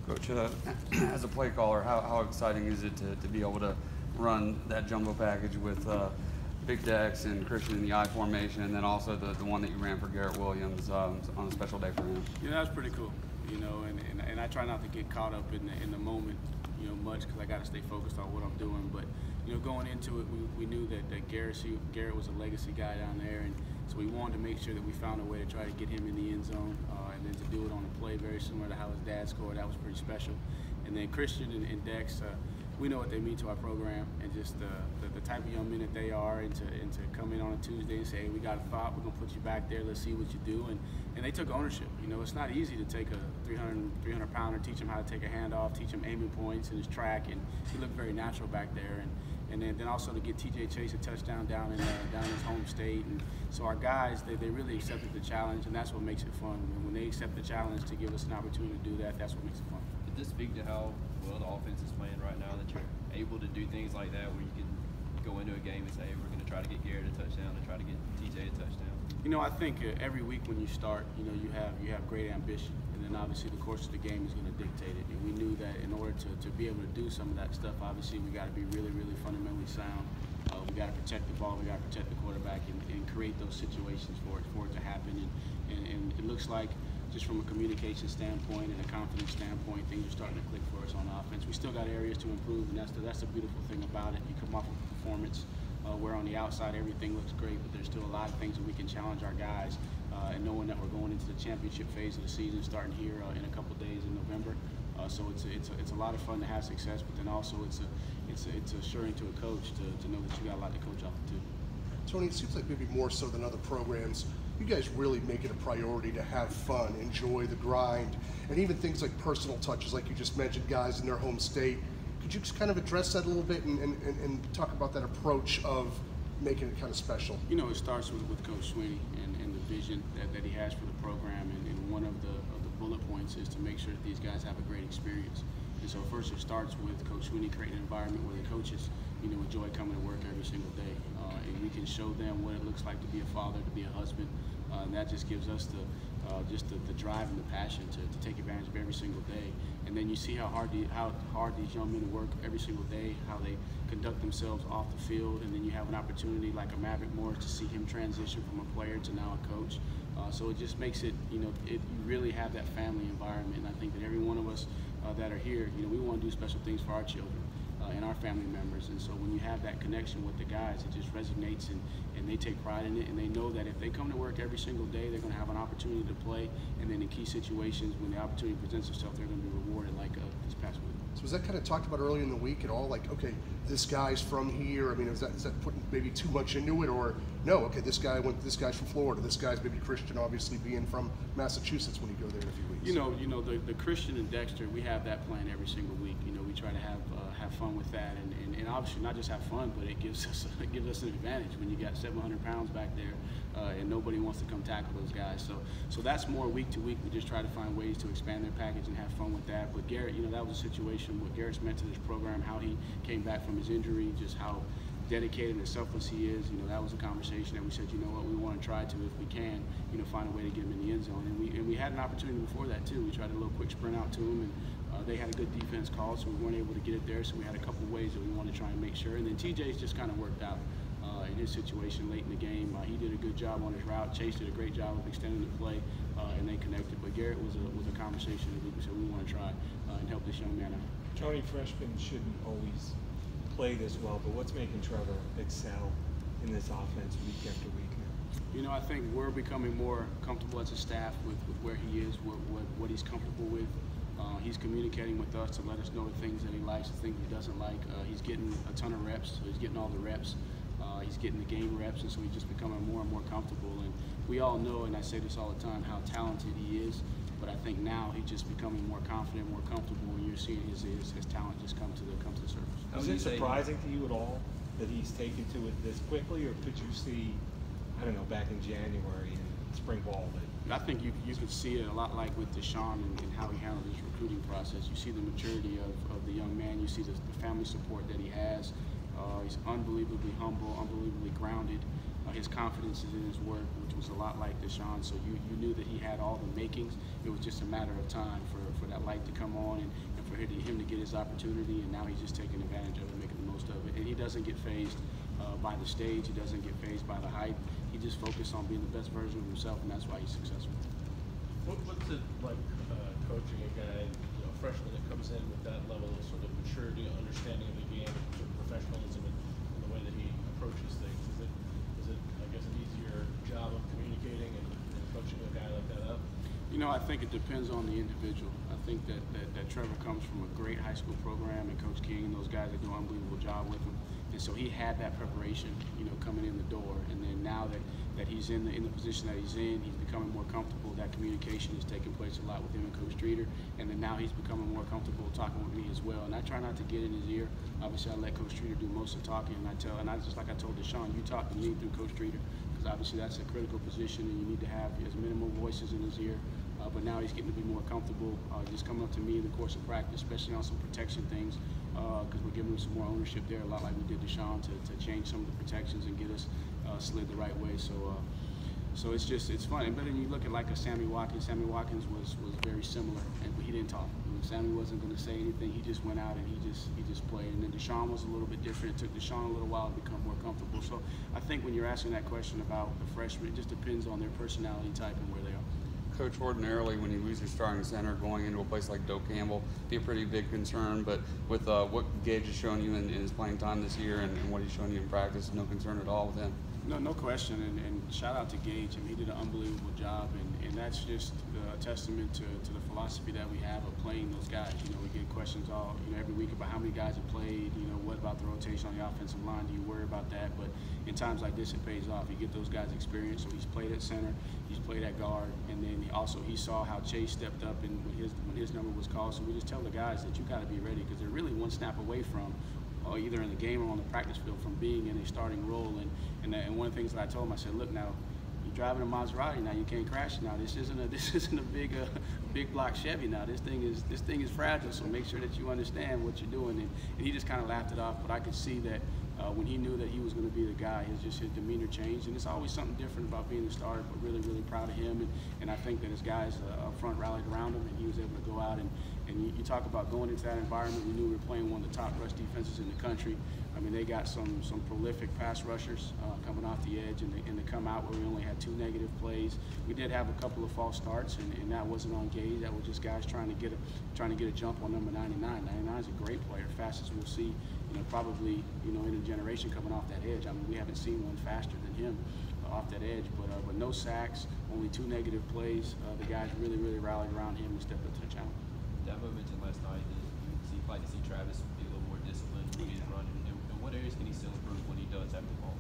Coach, as a play caller, how exciting is it to be able to run that jumbo package with Big Dex and Christian in the I formation, and then also the one that you ran for Garrett Williams on a special day for him? Yeah, that was pretty cool. And I try not to get caught up in the moment, much, because I got to stay focused on what I'm doing. But going into it, we knew that Garrett was a legacy guy down there, and so we wanted to make sure that we found a way to try to get him in the end zone, and then to do it on a play very similar to how his dad scored. That was pretty special. And then Christian and Dex, we know what they mean to our program, and just the type of young men that they are, and to come in on a Tuesday and say, hey, we got a thought, we're going to put you back there, let's see what you do. And they took ownership. It's not easy to take a 300 pounder, teach him how to take a handoff, teach him aiming points in his track, and he looked very natural back there. And then also to get TJ Chase a touchdown down in his home state. And so our guys, they really accepted the challenge, and that's what makes it fun. And when they accept the challenge to give us an opportunity to do that, that's what makes it fun. Did this speak to how well the offense is playing right now, that you're able to do things like that where you can go into a game and say, hey, we're going to try to get Garrett a touchdown and try to get TJ a touchdown? I think every week when you start, you have great ambition, and then obviously the course of the game is going to dictate it. And we knew that in order to be able to do some of that stuff, obviously we got to be really, really fundamentally sound. We got to protect the ball, we got to protect the quarterback, and create those situations for it to happen. And it looks like, just from a communication standpoint and a confidence standpoint, things are starting to click for us on offense. We still got areas to improve, and that's the beautiful thing about it. You come off of a performance where on the outside everything looks great, but there's still a lot of things that we can challenge our guys. And knowing that we're going into the championship phase of the season, starting here in a couple days in November, so it's a lot of fun to have success, but then also it's assuring to a coach to know that you got a lot to coach off of too. Tony, it seems like maybe more so than other programs, you guys really make it a priority to have fun, enjoy the grind, and even things like personal touches, like you just mentioned, guys in their home state. Could you just kind of address that a little bit and talk about that approach of making it kind of special? It starts with Coach Sweeney and the vision that he has for the program, and one of the bullet points is to make sure that these guys have a great experience. And so first it starts with Coach Sweeney creating an environment where the coaches enjoy coming to work every single day, and we can show them what it looks like to be a father, to be a husband, and that just gives us the drive and the passion to take advantage of every single day. And then you see how hard these young men work every single day, how they conduct themselves off the field, and then you have an opportunity like a Maverick Morris to see him transition from a player to now a coach. So it just makes it, you really have that family environment. And I think that every one of us that are here, we want to do special things for our children and our family members. And so when you have that connection with the guys, it just resonates, and they take pride in it, and they know that if they come to work every single day, they're going to have an opportunity to play, and then in key situations, when the opportunity presents itself, they're going to be rewarded like this past week. So was that kind of talked about early in the week at all? Like, okay, this guy's from here. I mean, is that putting maybe too much into it, or no? Okay, this guy's from Florida. This guy's maybe Christian, obviously being from Massachusetts when you go there in a few weeks. The Christian and Dexter, we have that plan every single week. We try to have fun with that, and obviously not just have fun, but it gives us an advantage when you got 700 pounds back there, and nobody wants to come tackle those guys. So that's more week to week. We just try to find ways to expand their package and have fun with that. But Garrett, that was a situation what Garrett's meant to this program, how he came back from his injury, just how dedicated and selfless he is. That was a conversation that we said, we want to try to, if we can, find a way to get him in the end zone. And we had an opportunity before that too. We tried a little quick sprint out to him, and they had a good defense call, so we weren't able to get it there. So we had a couple of ways that we wanted to try and make sure. And then TJ's just kind of worked out in his situation late in the game. He did a good job on his route. Chase did a great job of extending the play, and they connected. But Garrett was a conversation that we said we want to try and help this young man out. Tony, freshmen shouldn't always play this well, but what's making Trevor excel in this offense week after week now? I think we're becoming more comfortable as a staff with where he is, what he's comfortable with. He's communicating with us to let us know the things that he likes, the things he doesn't like. He's getting a ton of reps, so he's getting all the reps. He's getting the game reps, and so he's just becoming more and more comfortable. And we all know, and I say this all the time, how talented he is. But I think now he's just becoming more confident, more comfortable, and you're seeing his talent just come to the surface. Was it surprising to you at all that he's taken to it this quickly, or could you see, I don't know, back in January in spring ball that? I think you could see it a lot like with Deshaun and how he handled his recruiting process. You see the maturity of the young man. You see the family support that he has. He's unbelievably humble, unbelievably grounded. His confidence is in his work, which was a lot like Deshaun. So you knew that he had all the makings. It was just a matter of time for that light to come on and for him to get his opportunity. And now he's just taking advantage of it, making the most of it. And he doesn't get fazed by the stage. He doesn't get fazed by the hype. He just focused on being the best version of himself, and that's why he's successful. What's it like coaching a guy, freshman that comes in with that level of sort of maturity, understanding of the game, sort of professionalism, and the way that he approaches things? Is it I guess, an easier job of communicating and coaching a guy like that up? I think it depends on the individual. I think that Trevor comes from a great high school program, and Coach King and those guys, they do an unbelievable job with him. And so he had that preparation, coming in the door. And then now that he's in the position that he's in, he's becoming more comfortable. That communication is taking place a lot with him and Coach Streeter. And then now he's becoming more comfortable talking with me as well. And I try not to get in his ear. Obviously, I let Coach Streeter do most of the talking, and I just like I told Deshaun, you talk to me through Coach Streeter, because obviously that's a critical position, and you need to have as minimal voices in his ear. But now he's getting to be more comfortable just coming up to me in the course of practice, especially on some protection things, because we're giving him some more ownership there, a lot like we did Deshaun, to change some of the protections and get us slid the right way. So it's fun. But then you look at like a Sammy Watkins. Sammy Watkins was very similar, but he didn't talk. Sammy wasn't going to say anything. He just went out and he just played. And then Deshaun was a little bit different. It took Deshaun a little while to become more comfortable. So I think when you're asking that question about the freshmen, it just depends on their personality type and where they are. Coach, ordinarily when you lose your starting center going into a place like Doak Campbell, be a pretty big concern. But with what Gage has shown you in his playing time this year and what he's shown you in practice, no concern at all with him. No question, and shout out to Gage. He did an unbelievable job, and that's just a testament to the philosophy that we have of playing those guys. We get questions every week about how many guys have played. What about the rotation on the offensive line? Do you worry about that? But in times like this, it pays off. You get those guys experience. So he's played at center, he's played at guard, and then he saw how Chase stepped up and when his number was called. So we just tell the guys that you got to be ready, because they're really one snap away from, either in the game or on the practice field, from being in a starting role. And one of the things that I told him, I said, look, now you're driving a Maserati, now you can't crash. Now this isn't a big block Chevy. Now this thing is fragile. So make sure that you understand what you're doing. And he just kind of laughed it off. But I could see that when he knew that he was going to be the guy, his demeanor changed. And it's always something different about being the starter. But really, really proud of him. And I think that his guys up front rallied around him, and he was able to go out and you talk about going into that environment. We knew we were playing one of the top rush defenses in the country. They got some prolific pass rushers coming off the edge, and to come out where we only had 2 negative plays. We did have a couple of false starts, and that wasn't on Gage. That was just guys trying to get a jump on number 99. 99 is a great player, fastest we'll see, probably in a generation coming off that edge. We haven't seen one faster than him off that edge, but no sacks, only 2 negative plays. The guys really, really rallied around him and stepped up to the challenge. That momentum last night, you'd like to see Travis be a little more disciplined when he's running. And what areas can he still improve when he does have the ball?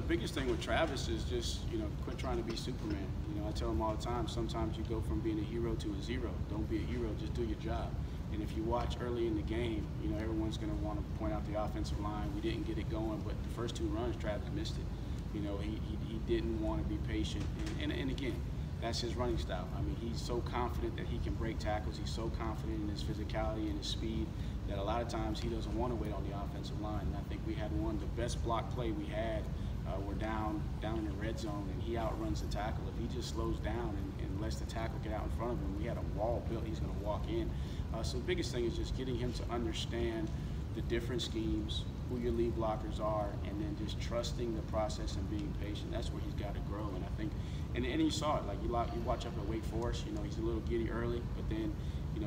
Biggest thing with Travis is just, quit trying to be Superman. I tell him all the time, sometimes you go from being a hero to a zero. Don't be a hero, just do your job. And if you watch early in the game, everyone's going to want to point out the offensive line. We didn't get it going, but the first 2 runs, Travis missed it. He didn't want to be patient. And again, that's his running style. He's so confident that he can break tackles. He's so confident in his physicality and his speed that a lot of times he doesn't want to wait on the offensive line. And I think we had one of the best block play we had. We're down in the red zone, and he outruns the tackle. If he just slows down and lets the tackle get out in front of him, we had a wall built. He's going to walk in. So the biggest thing is just getting him to understand the different schemes, who your lead blockers are, and then just trusting the process and being patient. That's where he's got to grow. And I think, and you saw it. Like you watch up at Wake Forest. He's a little giddy early, but then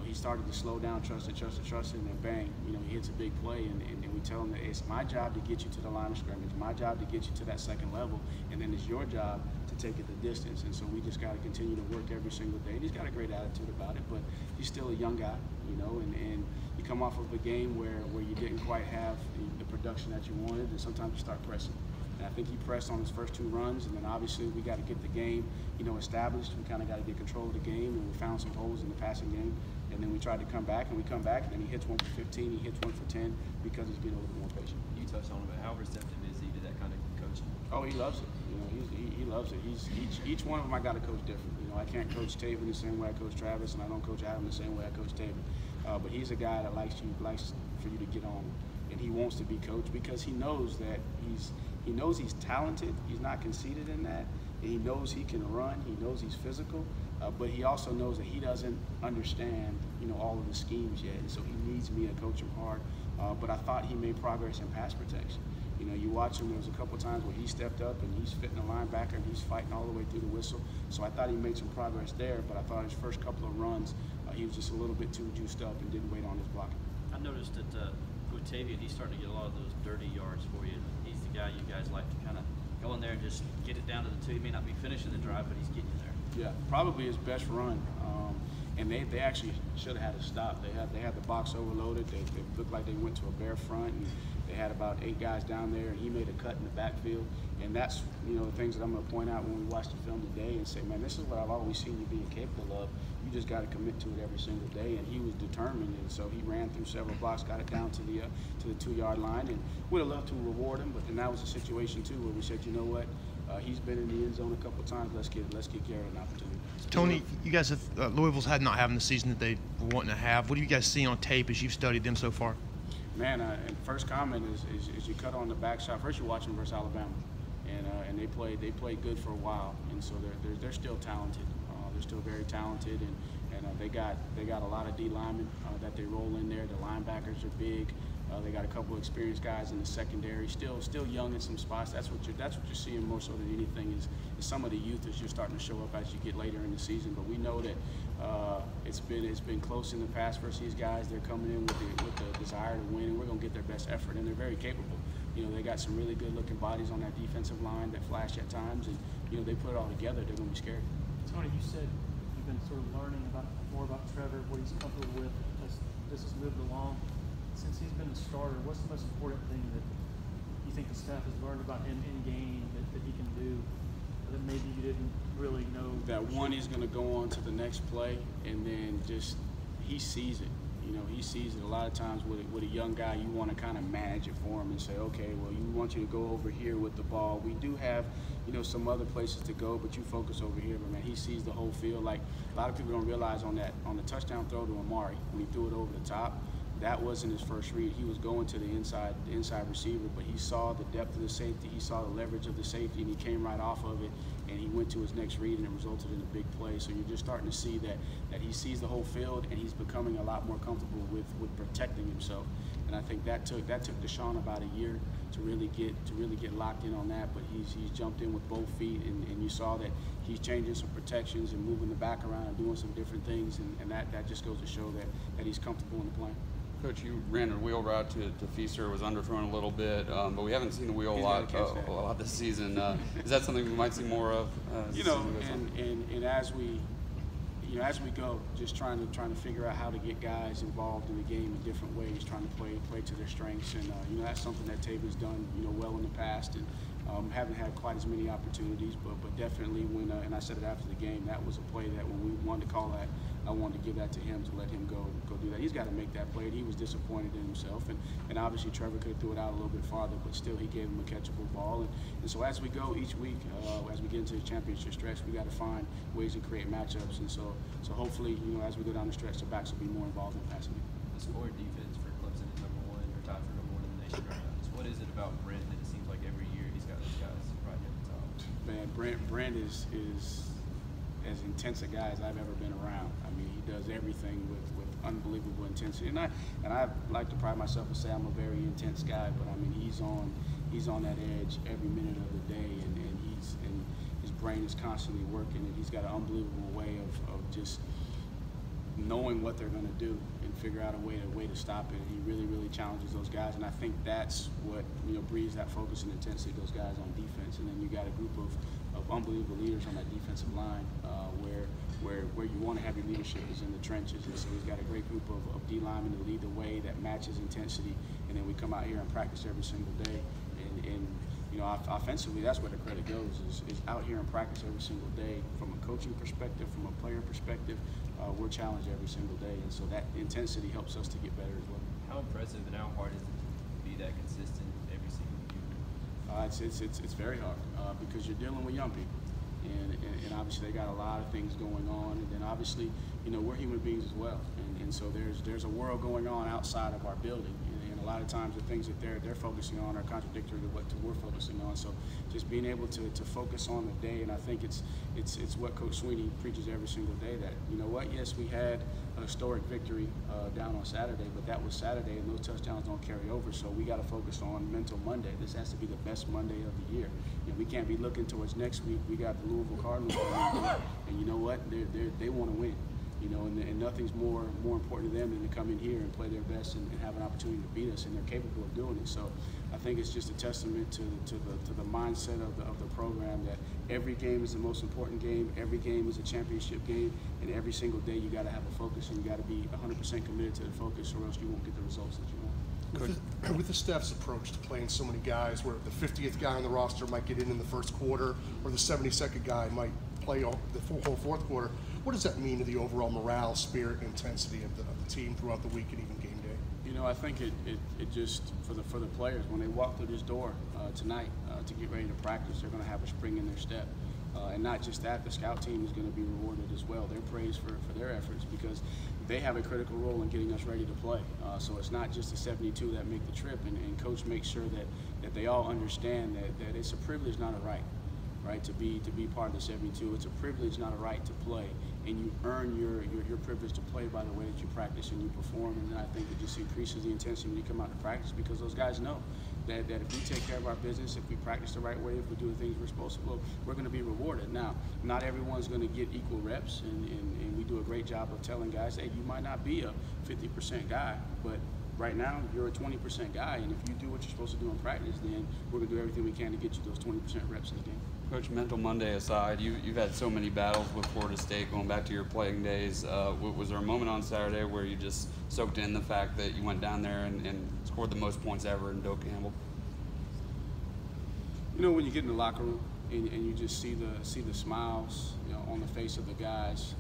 he started to slow down, trust it, and then bang, he hits a big play, and we tell him that it's my job to get you to the line of scrimmage, my job to get you to that second level, and then it's your job to take it the distance. And so we just got to continue to work every single day. And he's got a great attitude about it, but he's still a young guy, and you come off of a game where you didn't quite have the production that you wanted, and sometimes you start pressing. And I think he pressed on his first 2 runs, and then obviously we got to get the game, established. We kind of got to get control of the game, and we found some holes in the passing game. And then we tried to come back, and then he hits 1 for 15, he hits 1 for 10 because he's getting a little more patient. You touched on him, but how receptive is he to that kind of coaching? Oh, he loves it. He loves it. Each one of them I got to coach different. I can't coach Taven the same way I coach Travis, and I don't coach Adam the same way I coach Taven. But he's a guy that likes for you to get on, and he wants to be coached because he knows that He knows he's talented. He's not conceited in that. And he knows he can run. He knows he's physical. But he also knows that he doesn't understand, all of the schemes yet. And so he needs me to coach him hard. But I thought he made progress in pass protection. You watch him, there was a couple times where he stepped up and he's fitting a linebacker and he's fighting all the way through the whistle. So I thought he made some progress there, but I thought his first couple of runs, he was just a little bit too juiced up and didn't wait on his blocking. I noticed that Octavian, he's starting to get a lot of those dirty yards for you. He's the guy you guys like to kind of go in there and just get it down to the 2. He may not be finishing the drive, but he's getting you there. Yeah, probably his best run. And they actually should have had a stop. They had the box overloaded. They looked like they went to a bare front, and they had about 8 guys down there, and he made a cut in the backfield. And that's the things that I'm going to point out when we watch the film today and say, man, this is what I've always seen you being capable of. You just got to commit to it every single day. And he was determined, and so he ran through several blocks, got it down to the 2-yard line, and would have loved to reward him. But then that was a situation too where we said, you know what, he's been in the end zone a couple of times. Let's get Garrett an opportunity. Tony, you guys have Louisville's had not having the season that they were wanting to have. What do you guys see on tape as you've studied them so far? Man, and first comment is you cut on the back shot. First, you're watching versus Alabama, and they played good for a while, and so they're still talented. They're still very talented, and they got a lot of D linemen that they roll in there. The linebackers are big. They got a couple of experienced guys in the secondary. Still young in some spots. That's what you're seeing more so than anything is some of the youth is just starting to show up as you get later in the season. But we know that it's been close in the past versus these guys. They're coming in with the desire to win, and we're gonna get their best effort. And they're very capable. They got some really good-looking bodies on that defensive line that flash at times, and they put it all together. They're gonna be scary. Tony, you said you've been sort of learning more about Trevor, what he's comfortable with as this has moved along. Since he's been the starter, what's the most important thing that you think the staff has learned about him in game that he can do that maybe you didn't really know? That one, he's going to go on to the next play, and then just he sees it. He sees it. A lot of times with a young guy, you want to kind of manage it for him and say, okay, well, you want you to go over here with the ball. We do have, some other places to go, but you focus over here. But man, he sees the whole field. Like a lot of people don't realize on the touchdown throw to Amari when he threw it over the top. That wasn't his first read. He was going to the inside receiver, but he saw the depth of the safety, he saw the leverage of the safety, and he came right off of it, and he went to his next read, and it resulted in a big play. So you're just starting to see that he sees the whole field, and he's becoming a lot more comfortable with protecting himself. And I think that took Deshaun about a year to really get locked in on that. But he's jumped in with both feet, and you saw that he's changing some protections and moving the back around and doing some different things, and that just goes to show that he's comfortable in the plane. Coach, you ran a wheel route to Feaster, was underthrown a little bit, but we haven't seen the wheel a lot this season. Is that something we might see more of? And as we go, just trying to figure out how to get guys involved in the game in different ways, trying to play to their strengths, and that's something that Taven's done well in the past, and haven't had quite as many opportunities, but definitely when and I said it after the game, that was a play that when we wanted to call that, I wanted to give that to him to let him go do that. He's got to make that play, and he was disappointed in himself, and obviously Trevor could have threw it out a little bit farther, but still he gave him a catchable ball, and so as we go each week, as we get into the championship stretch, we got to find ways to create matchups, and so hopefully as we go down the stretch, the backs will be more involved in passing it. The score defense for Clemson is #1 or tied for #1 in the nation right now. So what is it about Brent that it seems like every year he's got those guys right at the top? Man, Brent is as intense a guy as I've ever been around. I mean, he does everything with unbelievable intensity, and I like to pride myself and say I'm a very intense guy, but I mean he's on that edge every minute of the day, and his brain is constantly working, and he's got an unbelievable way of just knowing what they're going to do and figure out a way to stop it. And he really challenges those guys, and I think that's what breeds that focus and intensity of those guys on defense. And then you got a group of unbelievable leaders on that defensive line where you want to have your leadership is in the trenches. And so he's got a great group of D linemen to lead the way that matches intensity, and then we come out here and practice every single day. And offensively, that's where the credit goes, is out here and practice every single day. From a coaching perspective, from a player perspective, we're challenged every single day, and so that intensity helps us to get better as well. How impressive and how hard is it to be that consistent every single year? It's very hard because you're dealing with young people, and obviously they got a lot of things going on, and then obviously we're human beings as well, and so there's a world going on outside of our building, and a a lot of times the things that they're focusing on are contradictory to what we're focusing on. So just being able to focus on the day, and I think it's what Coach Sweeney preaches every single day, that, you know what, yes, we had a historic victory down on Saturday, but that was Saturday, and those touchdowns don't carry over. So we got to focus on mental Monday. This has to be the best Monday of the year. You know, we can't be looking towards next week. We got the Louisville Cardinals, and you know what, they want to win. You know, and nothing's more important to them than to come in here and play their best and have an opportunity to beat us, and they're capable of doing it. So I think it's just a testament to the mindset of the program, that every game is the most important game, every game is a championship game, and every single day you got to have a focus, and you got to be 100% committed to the focus, or else you won't get the results that you want. With the staff's approach to playing so many guys, where the 50th guy on the roster might get in the first quarter, or the 72nd guy might play the whole fourth quarter, what does that mean to the overall morale, spirit, and intensity of the team throughout the week and even game day? You know, I think it just, for the players, when they walk through this door tonight to get ready to practice, they're going to have a spring in their step. And not just that, the scout team is going to be rewarded as well. They're praised for their efforts, because they have a critical role in getting us ready to play. So it's not just the 72 that make the trip, and Coach makes sure that they all understand that it's a privilege, not a right. Right, to be part of the 72. It's a privilege, not a right, to play, and you earn your privilege to play by the way that you practice and you perform. And I think it just increases the intensity when you come out to practice, because those guys know that if we take care of our business, if we practice the right way, if we do the things we're supposed to, well, we're going to be rewarded. Now, not everyone's going to get equal reps, and we do a great job of telling guys, hey, you might not be a 50% guy, but right now you're a 20% guy, and if you do what you're supposed to do in practice, then we're going to do everything we can to get you those 20% reps in the game. Coach, mental Monday aside, you've had so many battles with Florida State going back to your playing days. Was there a moment on Saturday where you just soaked in the fact that you went down there and scored the most points ever in Bill Campbell? You know, when you get in the locker room and you just see the smiles, you know, on the face of the guys,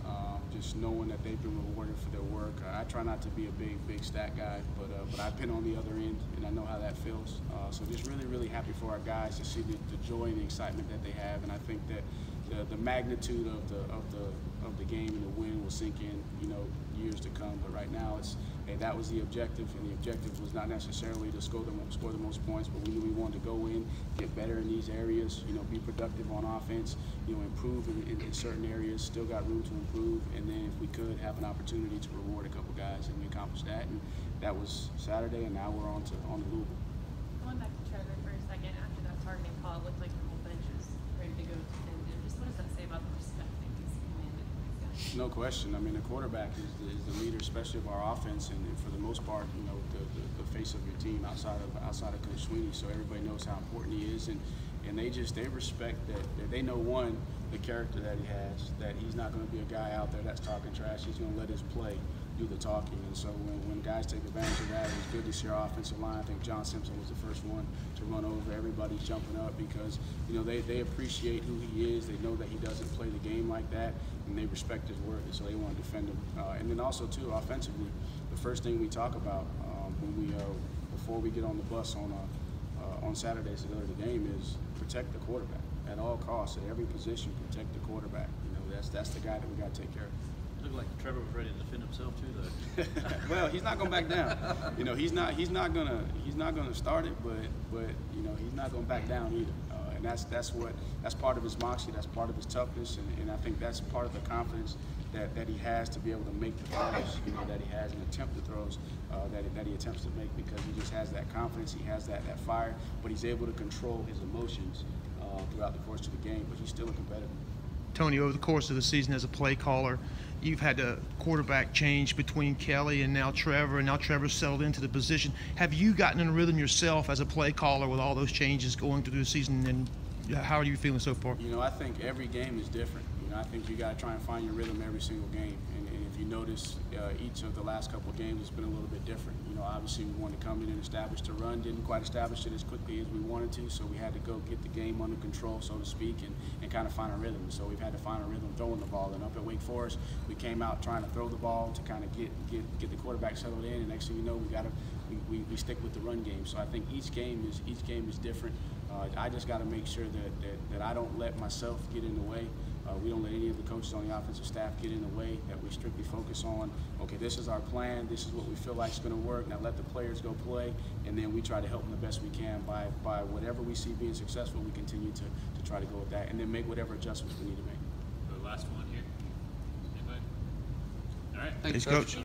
just knowing that they've been rewarded for their work. I try not to be a big stat guy, but I've been on the other end, and I know how that feels. So just really happy for our guys to see the joy and the excitement that they have, and I think that the magnitude of the game and the win will sink in, you know, years to come. But right now, hey, that was the objective, and the objective was not necessarily to score the most points, but we knew we wanted to go in, get better in these areas, you know, be productive on offense, you know, improve in certain areas, still got room to improve, and then if we could have an opportunity to reward a couple guys, and we accomplished that, and that was Saturday, and now we're on to Louisville. Going back to Trevor for a second, after that targeting call, it looked like the whole bench was ready to go defend him. Just what does that say about the respect that he's commanded from these guys? No question. I mean, the quarterback is the leader, especially of our offense, and for the most part, you know, the face of your team outside of Coach Sweeney. So everybody knows how important he is, and they respect that they know, one, the character that he has, that he's not going to be a guy out there that's talking trash. He's going to let his play do the talking, and so when guys take advantage of that, it's good to see our offensive line. I think John Simpson was the first one to run over. Everybody's jumping up because, you know, they appreciate who he is. They know that he doesn't play the game like that, and they respect his word, and so they want to defend him. And then also too, offensively, the first thing we talk about before we get on the bus on Saturdays to go to the game is protect the quarterback at all costs, at every position. Protect the quarterback. You know, that's the guy that we got to take care of. Looked like Trevor was ready to defend himself too, though. Well, he's not going back down. You know, he's not gonna start it, but you know, he's not going back down either. And that's part of his moxie. That's part of his toughness, and I think that's part of the confidence that he has to be able to make the throws, you know, that he has and attempt the throws that he attempts to make, because he just has that confidence. He has that fire, but he's able to control his emotions throughout the course of the game. But he's still a competitor. Tony, over the course of the season as a play caller, you've had a quarterback change between Kelly and now Trevor's settled into the position. Have you gotten in a rhythm yourself as a play caller with all those changes going through the season, and how are you feeling so far? You know, I think every game is different. You know, I think you got to try and find your rhythm every single game, and if you notice, each of the last couple of games has been a little bit different. You know, obviously we wanted to come in and establish the run, didn't quite establish it as quickly as we wanted to, so we had to go get the game under control, so to speak, and kind of find a rhythm. So we've had to find a rhythm throwing the ball. And up at Wake Forest, we came out trying to throw the ball to kind of get the quarterback settled in, and next thing you know, we stick with the run game. So I think each game is different. I just got to make sure that I don't let myself get in the way We don't let any of the coaches on the offensive staff get in the way, that we strictly focus on, okay, this is our plan, this is what we feel like is going to work, now let the players go play, and then we try to help them the best we can by whatever we see being successful, we continue to try to go with that, and then make whatever adjustments we need to make. The last one here. Anybody? All right. Thanks, Coach.